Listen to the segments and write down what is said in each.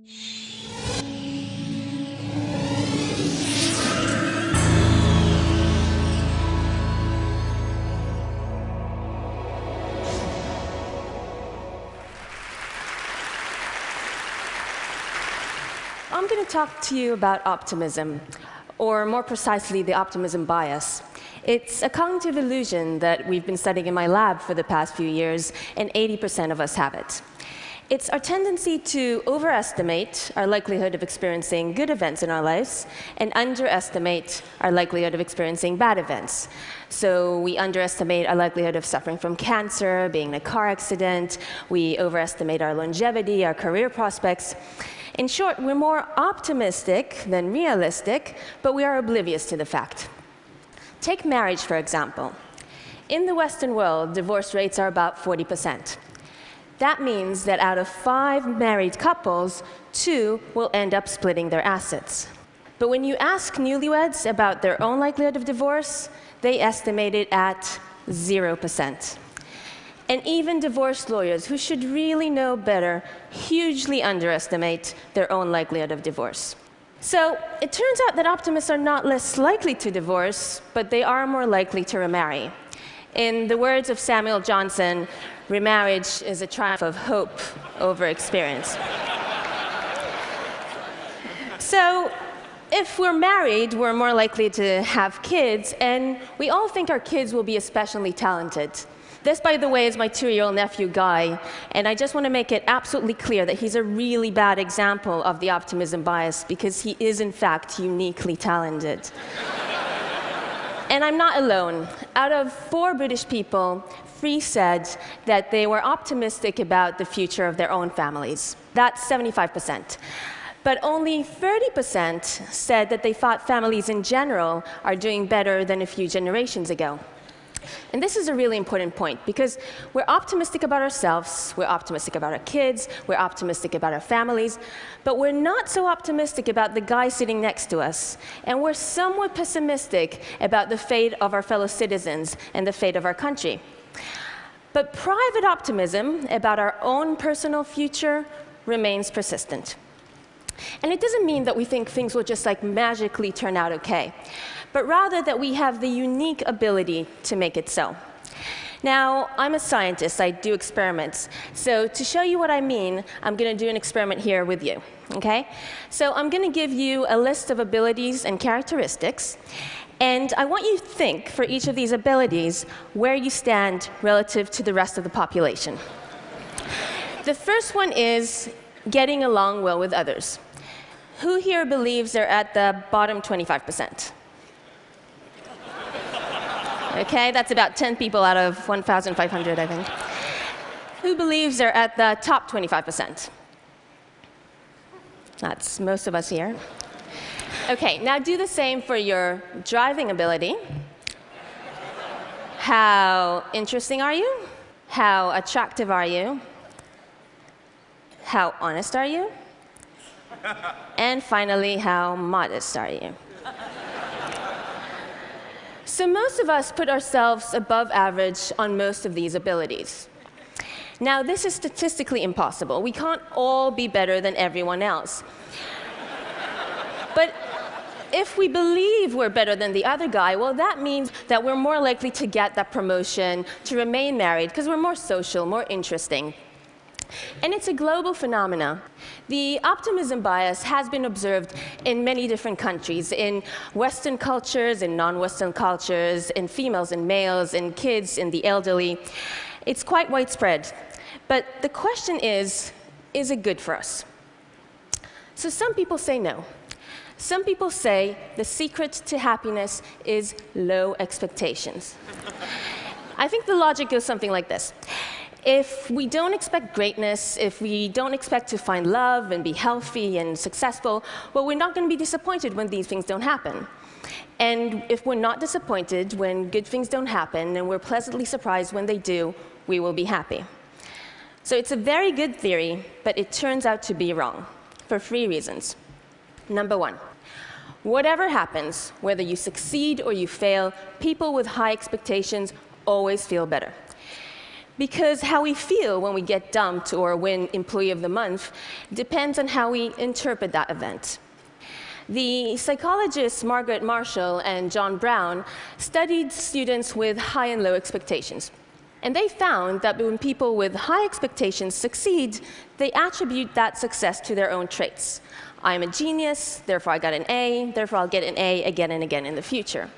I'm going to talk to you about optimism, or more precisely, the optimism bias. It's a cognitive illusion that we've been studying in my lab for the past few years, and 80% of us have it. It's our tendency to overestimate our likelihood of experiencing good events in our lives and underestimate our likelihood of experiencing bad events. So we underestimate our likelihood of suffering from cancer, being in a car accident. We overestimate our longevity, our career prospects. In short, we're more optimistic than realistic, but we are oblivious to the fact. Take marriage, for example. In the Western world, divorce rates are about 40%. That means that out of 5 married couples, 2 will end up splitting their assets. But when you ask newlyweds about their own likelihood of divorce, they estimate it at 0%. And even divorce lawyers, who should really know better, hugely underestimate their own likelihood of divorce. So it turns out that optimists are not less likely to divorce, but they are more likely to remarry. In the words of Samuel Johnson, remarriage is a triumph of hope over experience. So if we're married, we're more likely to have kids, and we all think our kids will be especially talented. This, by the way, is my 2-year-old nephew, Guy, and I just want to make it absolutely clear that he's a really bad example of the optimism bias, because he is, in fact, uniquely talented. And I'm not alone. Out of 4 British people, 3 said that they were optimistic about the future of their own families. That's 75%. But only 30% said that they thought families in general are doing better than a few generations ago. And this is a really important point, because we're optimistic about ourselves, we're optimistic about our kids, we're optimistic about our families, but we're not so optimistic about the guy sitting next to us. And we're somewhat pessimistic about the fate of our fellow citizens and the fate of our country. But private optimism about our own personal future remains persistent. And it doesn't mean that we think things will just magically turn out okay, but rather that we have the unique ability to make it so. Now, I'm a scientist, I do experiments. So to show you what I mean, I'm going to do an experiment here with you, okay? So I'm going to give you a list of abilities and characteristics, and I want you to think, for each of these abilities, where you stand relative to the rest of the population. The first one is getting along well with others. Who here believes they're at the bottom 25%? Okay, that's about 10 people out of 1,500, I think. Who believes they're at the top 25%? That's most of us here. Okay, now do the same for your driving ability. How interesting are you? How attractive are you? How honest are you? And finally, how modest are you? So most of us put ourselves above average on most of these abilities. Now, this is statistically impossible. We can't all be better than everyone else. But if we believe we're better than the other guy, well, that means that we're more likely to get that promotion, to remain married, because we're more social, more interesting. And it's a global phenomenon. The optimism bias has been observed in many different countries, in Western cultures, in non-Western cultures, in females and males, in kids, in the elderly. It's quite widespread. But the question is it good for us? So some people say no. Some people say the secret to happiness is low expectations. I think the logic goes something like this. If we don't expect greatness, if we don't expect to find love and be healthy and successful, well, we're not going to be disappointed when these things don't happen. And if we're not disappointed when good things don't happen, and we're pleasantly surprised when they do, we will be happy. So it's a very good theory, but it turns out to be wrong for 3 reasons. Number 1, whatever happens, whether you succeed or you fail, people with high expectations always feel better. Because how we feel when we get dumped or win Employee of the Month depends on how we interpret that event. The psychologists Margaret Marshall and John Brown studied students with high and low expectations. And they found that when people with high expectations succeed, they attribute that success to their own traits. I'm a genius, therefore I got an A, therefore I'll get an A again and again in the future.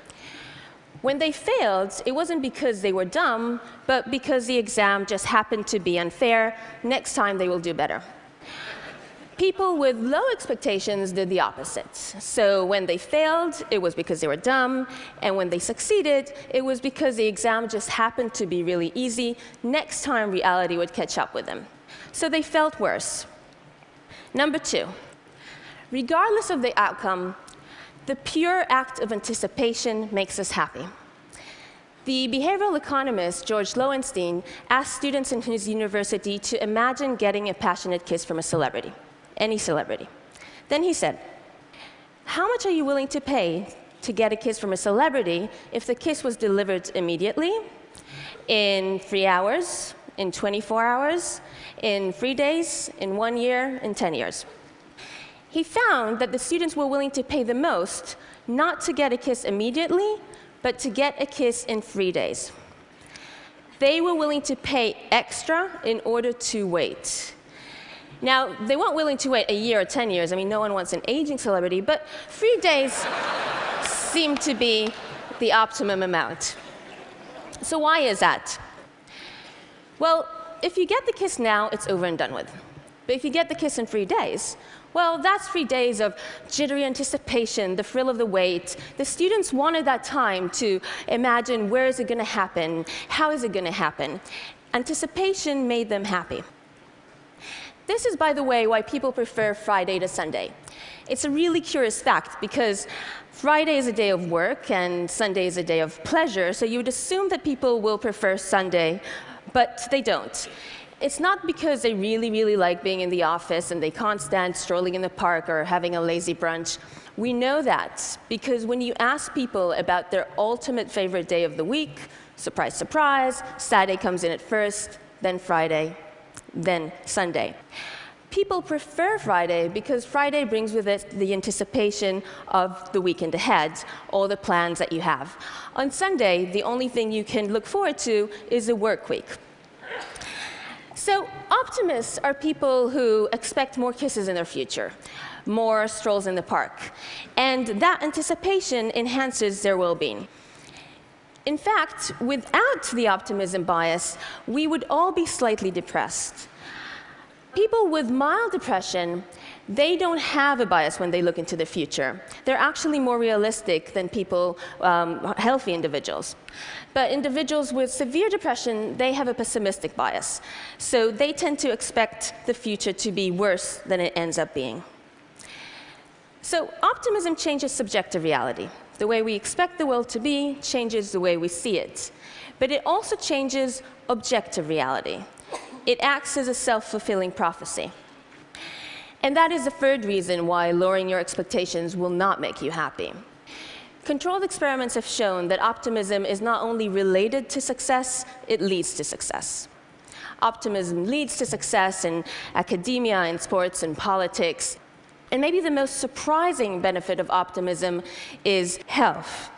When they failed, it wasn't because they were dumb, but because the exam just happened to be unfair. Next time they will do better. People with low expectations did the opposite. So when they failed, it was because they were dumb, and when they succeeded, it was because the exam just happened to be really easy. Next time, reality would catch up with them. So they felt worse. Number 2, regardless of the outcome, the pure act of anticipation makes us happy. The behavioral economist George Lowenstein asked students in his university to imagine getting a passionate kiss from a celebrity. Any celebrity. Then he said, how much are you willing to pay to get a kiss from a celebrity if the kiss was delivered immediately, in 3 hours, in 24 hours, in 3 days, in 1 year, in 10 years? He found that the students were willing to pay the most, not to get a kiss immediately, but to get a kiss in 3 days. They were willing to pay extra in order to wait. Now, they weren't willing to wait a year or 10 years. I mean, no one wants an aging celebrity, but 3 days seemed to be the optimum amount. So why is that? Well, if you get the kiss now, it's over and done with. But if you get the kiss in 3 days, well, that's 3 days of jittery anticipation, the thrill of the wait. The students wanted that time to imagine, where is it going to happen? How is it going to happen? Anticipation made them happy. This is, by the way, why people prefer Friday to Sunday. It's a really curious fact, because Friday is a day of work and Sunday is a day of pleasure, so you would assume that people will prefer Sunday, but they don't. It's not because they really, really like being in the office and they can't stand strolling in the park or having a lazy brunch. We know that because when you ask people about their ultimate favorite day of the week, surprise, surprise, Saturday comes in at first, then Friday, then Sunday. People prefer Friday because Friday brings with it the anticipation of the weekend ahead, all the plans that you have. On Sunday, the only thing you can look forward to is a work week. So optimists are people who expect more kisses in their future, more strolls in the park, and that anticipation enhances their well-being. In fact, without the optimism bias, we would all be slightly depressed. People with mild depression, they don't have a bias when they look into the future. They're actually more realistic than people, healthy individuals. But individuals with severe depression, they have a pessimistic bias. So they tend to expect the future to be worse than it ends up being. So optimism changes subjective reality. The way we expect the world to be changes the way we see it. But it also changes objective reality. It acts as a self-fulfilling prophecy. And that is the third reason why lowering your expectations will not make you happy. Controlled experiments have shown that optimism is not only related to success, it leads to success. Optimism leads to success in academia, in sports, and politics. And maybe the most surprising benefit of optimism is health.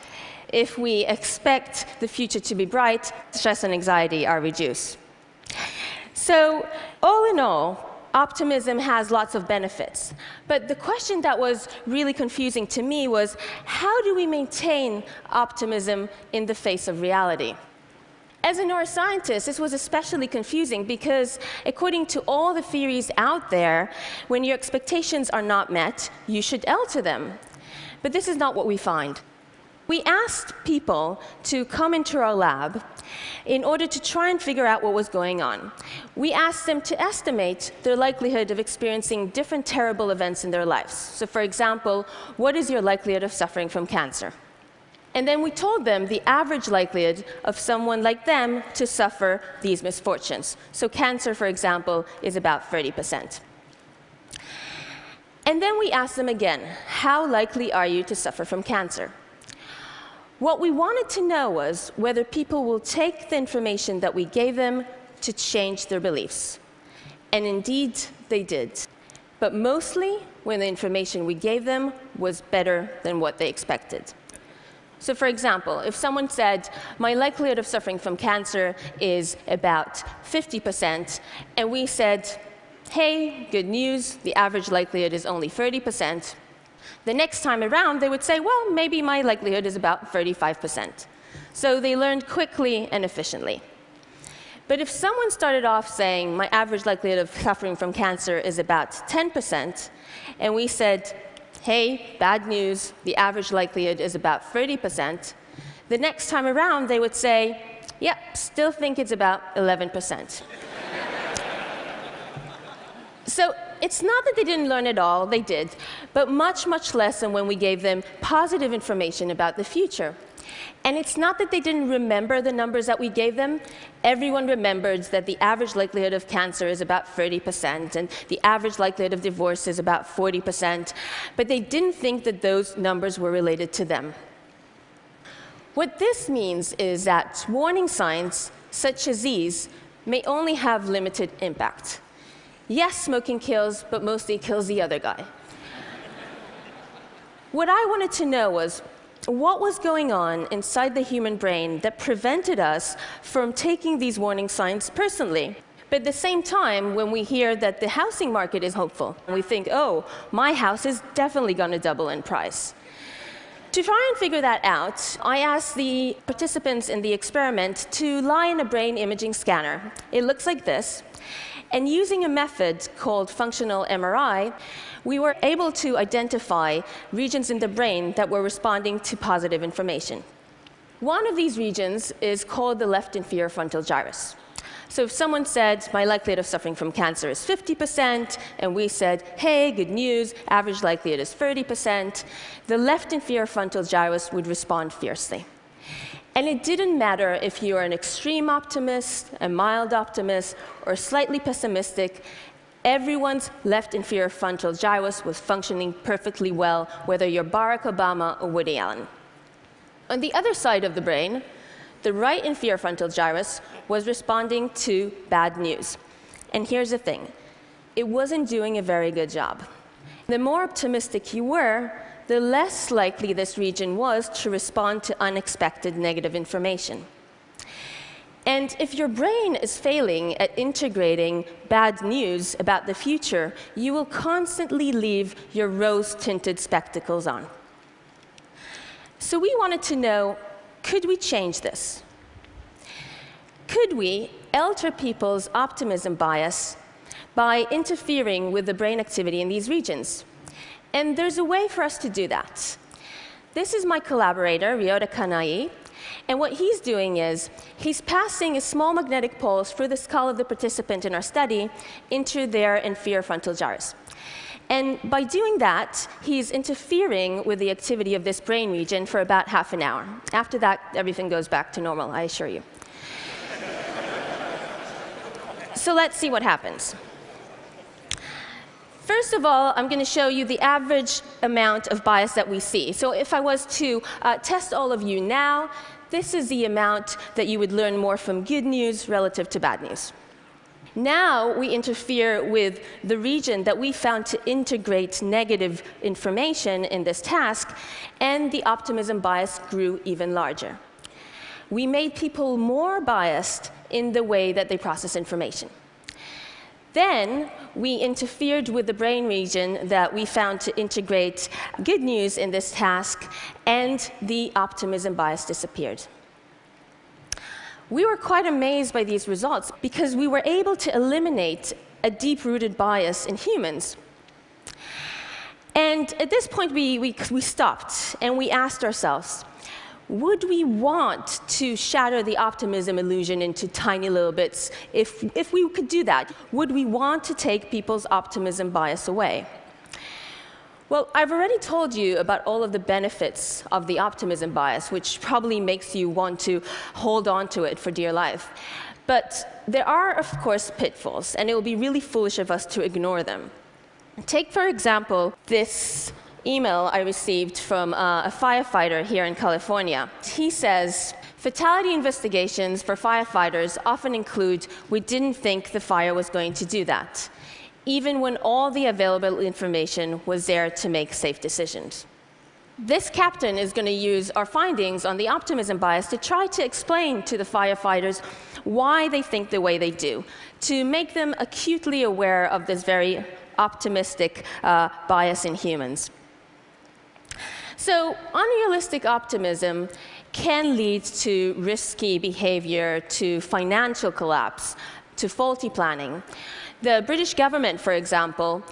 If we expect the future to be bright, stress and anxiety are reduced. So, all in all, optimism has lots of benefits. But the question that was really confusing to me was, how do we maintain optimism in the face of reality? As a neuroscientist, this was especially confusing because, according to all the theories out there, when your expectations are not met, you should alter them. But this is not what we find. We asked people to come into our lab in order to try and figure out what was going on. We asked them to estimate their likelihood of experiencing different terrible events in their lives. So, for example, what is your likelihood of suffering from cancer? And then we told them the average likelihood of someone like them to suffer these misfortunes. So cancer, for example, is about 30%. And then we asked them again, how likely are you to suffer from cancer? What we wanted to know was whether people will take the information that we gave them to change their beliefs. And indeed, they did. But mostly when the information we gave them was better than what they expected. So for example, if someone said, my likelihood of suffering from cancer is about 50%, and we said, hey, good news, the average likelihood is only 30%, the next time around they would say, well, maybe my likelihood is about 35%. So they learned quickly and efficiently. But if someone started off saying, my average likelihood of suffering from cancer is about 10%, and we said, hey, bad news, the average likelihood is about 30%, the next time around they would say, yep, still think it's about 11%. So it's not that they didn't learn at all, they did, but much, much less than when we gave them positive information about the future. And it's not that they didn't remember the numbers that we gave them. Everyone remembered that the average likelihood of cancer is about 30%, and the average likelihood of divorce is about 40%, but they didn't think that those numbers were related to them. What this means is that warning signs, such as these, may only have limited impact. Yes, smoking kills, but mostly it kills the other guy. What I wanted to know was, what was going on inside the human brain that prevented us from taking these warning signs personally? But at the same time, when we hear that the housing market is hopeful, we think, oh, my house is definitely going to double in price. To try and figure that out, I asked the participants in the experiment to lie in a brain imaging scanner. It looks like this. And using a method called functional MRI, we were able to identify regions in the brain that were responding to positive information. One of these regions is called the left inferior frontal gyrus. So if someone said, my likelihood of suffering from cancer is 50%, and we said, hey, good news, average likelihood is 30%, the left inferior frontal gyrus would respond fiercely. And it didn't matter if you were an extreme optimist, a mild optimist, or slightly pessimistic, everyone's left inferior frontal gyrus was functioning perfectly well, whether you're Barack Obama or Woody Allen. On the other side of the brain, the right inferior frontal gyrus was responding to bad news. And here's the thing, it wasn't doing a very good job. The more optimistic you were, the less likely this region was to respond to unexpected negative information. And if your brain is failing at integrating bad news about the future, you will constantly leave your rose-tinted spectacles on. So we wanted to know, could we change this? Could we alter people's optimism bias by interfering with the brain activity in these regions? And there's a way for us to do that. This is my collaborator, Ryota Kanai, and what he's doing is he's passing a small magnetic pulse through the skull of the participant in our study into their inferior frontal gyrus. And by doing that, he's interfering with the activity of this brain region for about half an hour. After that, everything goes back to normal, I assure you. So let's see what happens. First of all, I'm going to show you the average amount of bias that we see. So if I was to test all of you now, this is the amount that you would learn more from good news relative to bad news. Now we interfere with the region that we found to integrate negative information in this task, and the optimism bias grew even larger. We made people more biased in the way that they process information. Then we interfered with the brain region that we found to integrate good news in this task, and the optimism bias disappeared. We were quite amazed by these results because we were able to eliminate a deep-rooted bias in humans. And at this point, we stopped and we asked ourselves, would we want to shatter the optimism illusion into tiny little bits? If we could do that, would we want to take people's optimism bias away? Well, I've already told you about all of the benefits of the optimism bias, which probably makes you want to hold on to it for dear life. But there are, of course, pitfalls, and it will be really foolish of us to ignore them. Take, for example, this email I received from a firefighter here in California. He says, Fatality investigations for firefighters often include, "We didn't think the fire was going to do that," even when all the available information was there to make safe decisions. This captain is going to use our findings on the optimism bias to try to explain to the firefighters why they think the way they do, to make them acutely aware of this very optimistic bias in humans. So unrealistic optimism can lead to risky behavior, to financial collapse, to faulty planning. The British government, for example,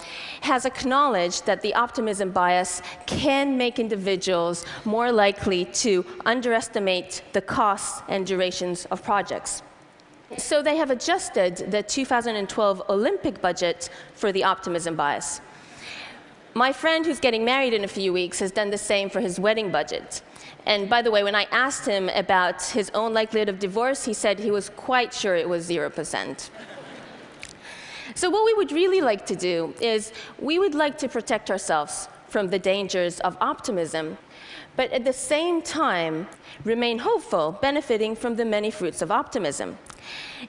has acknowledged that the optimism bias can make individuals more likely to underestimate the costs and durations of projects. So they have adjusted the 2012 Olympic budget for the optimism bias. My friend who's getting married in a few weeks has done the same for his wedding budget. And by the way, when I asked him about his own likelihood of divorce, he said he was quite sure it was 0%. So what we would really like to do is we would like to protect ourselves from the dangers of optimism, but at the same time remain hopeful, benefiting from the many fruits of optimism.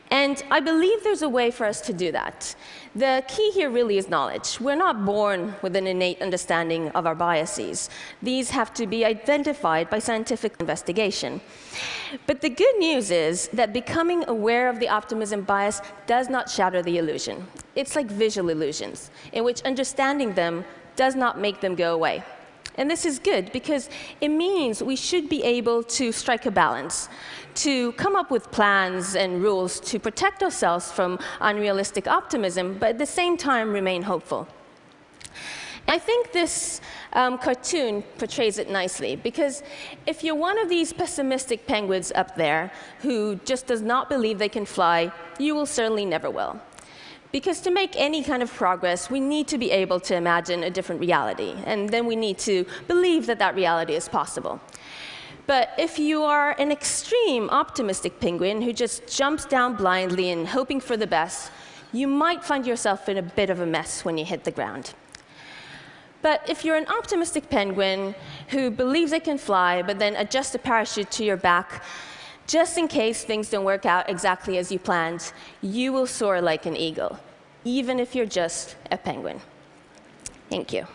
And I believe there's a way for us to do that. The key here really is knowledge. We're not born with an innate understanding of our biases. These have to be identified by scientific investigation. But the good news is that becoming aware of the optimism bias does not shatter the illusion. It's like visual illusions, in which understanding them does not make them go away. And this is good because it means we should be able to strike a balance, to come up with plans and rules to protect ourselves from unrealistic optimism, but at the same time remain hopeful. I think this cartoon portrays it nicely, because if you're one of these pessimistic penguins up there who just does not believe they can fly, you will certainly never will. Because to make any kind of progress, we need to be able to imagine a different reality, and then we need to believe that that reality is possible. But if you are an extreme optimistic penguin who just jumps down blindly and hoping for the best, you might find yourself in a bit of a mess when you hit the ground. But if you're an optimistic penguin who believes they can fly, but then adjusts a parachute to your back, just in case things don't work out exactly as you planned, you will soar like an eagle, even if you're just a penguin. Thank you.